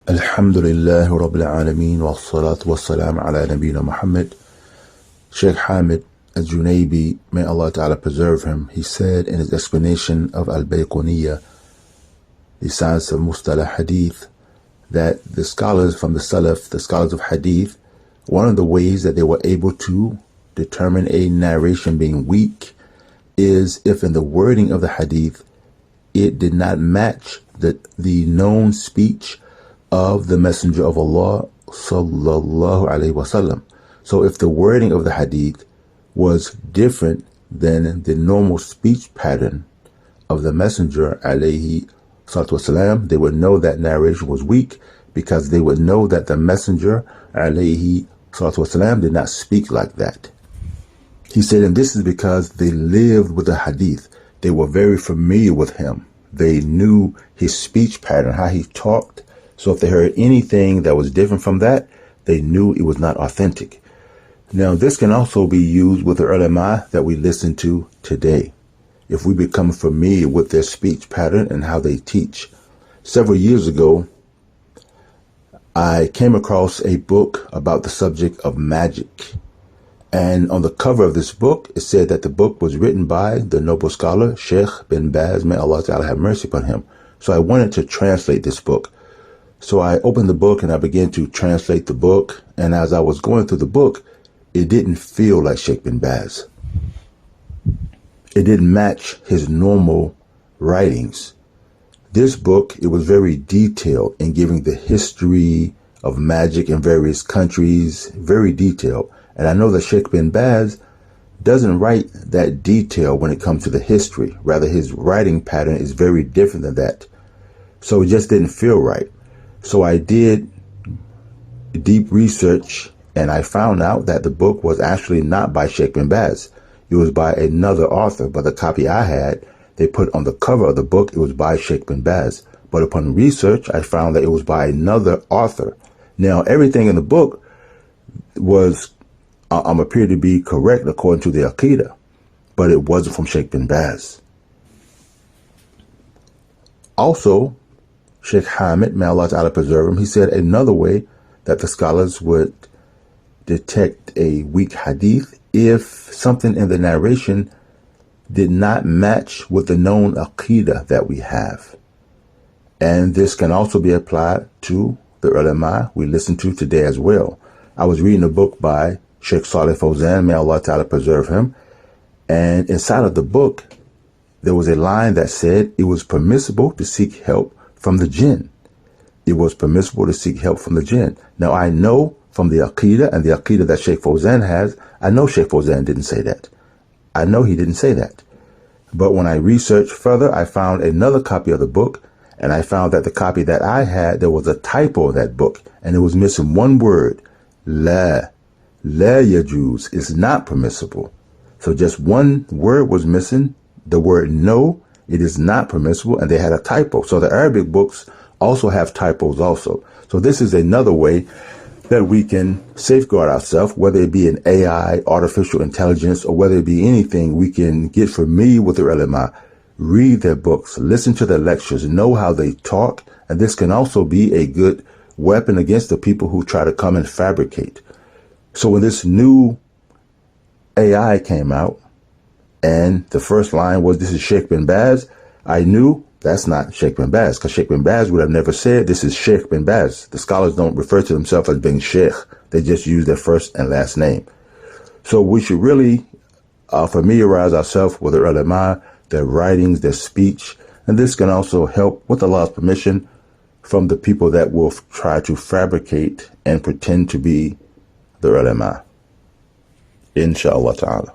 Alhamdulillah Rabbil Alameen wa salatu wa salam ala Nabiina Muhammad. Sheikh Hamid al-Junaybi, may Allah Ta'ala preserve him, he said in his explanation of Al-Bayquniyya, the science of Mustalah Hadith, that the scholars from the Salaf, the scholars of Hadith, one of the ways that they were able to determine a narration being weak is if in the wording of the Hadith it did not match the known speech of the Messenger of Allah sallallahu alaihi wasallam. So if the wording of the hadith was different than the normal speech pattern of the Messenger alayhi salatu wasalam, they would know that narration was weak, because they would know that the Messenger alayhi salatu wasalam did not speak like that. He said, and this is because they lived with the hadith. They were very familiar with him. They knew his speech pattern, how he talked. So if they heard anything that was different from that, they knew it was not authentic. Now, this can also be used with the ulama that we listen to today. If we become familiar with their speech pattern and how they teach. Several years ago, I came across a book about the subject of magic. And on the cover of this book, it said that the book was written by the noble scholar, Sheikh bin Baz, may Allah Ta'ala have mercy upon him. So I wanted to translate this book. So I opened the book and I began to translate the book. And as I was going through the book, it didn't feel like Sheikh bin Baz. It didn't match his normal writings. This book, it was very detailed in giving the history of magic in various countries, very detailed. And I know that Sheikh bin Baz doesn't write that detail when it comes to the history. Rather, his writing pattern is very different than that. So it just didn't feel right. So I did deep research and I found out that the book was actually not by Sheikh bin Baz. It was by another author, but the copy I had, they put on the cover of the book, it was by Sheikh bin Baz. But upon research, I found that it was by another author. Now, everything in the book was, appeared to be correct according to the Aqidah, but it wasn't from Sheikh bin Baz. Also, Sheikh Hamid, may Allah Ta'ala preserve him, he said another way that the scholars would detect a weak hadith if something in the narration did not match with the known aqidah that we have. And this can also be applied to the ulama we listen to today as well. I was reading a book by Sheikh Saleh Fawzan, may Allah Ta'ala preserve him, and inside of the book there was a line that said it was permissible to seek help from the jinn. It was permissible to seek help from the jinn. Now I know from the Aqidah and the Aqidah that Sheikh Fawzan has, I know Sheikh Fawzan didn't say that. I know he didn't say that. But when I researched further, I found another copy of the book, and I found that the copy that I had, there was a typo in that book, and it was missing one word. La yajuz is not permissible. So just one word was missing, the word no. It is not permissible, and they had a typo. So the Arabic books also have typos also. So this is another way that we can safeguard ourselves, whether it be an AI, artificial intelligence, or whether it be anything. We can get familiar with the ulama, read their books, listen to their lectures, know how they talk, and this can also be a good weapon against the people who try to come and fabricate. So when this new AI came out, and the first line was, this is Sheikh bin Baz, I knew that's not Sheikh bin Baz, because Sheikh bin Baz would have never said this is Sheikh bin Baz. The scholars don't refer to themselves as being Sheikh. They just use their first and last name. So we should really familiarize ourselves with the ulama, their writings, their speech, and this can also help, with Allah's permission, from the people that will try to fabricate and pretend to be the ulama. Inshallah ta'ala.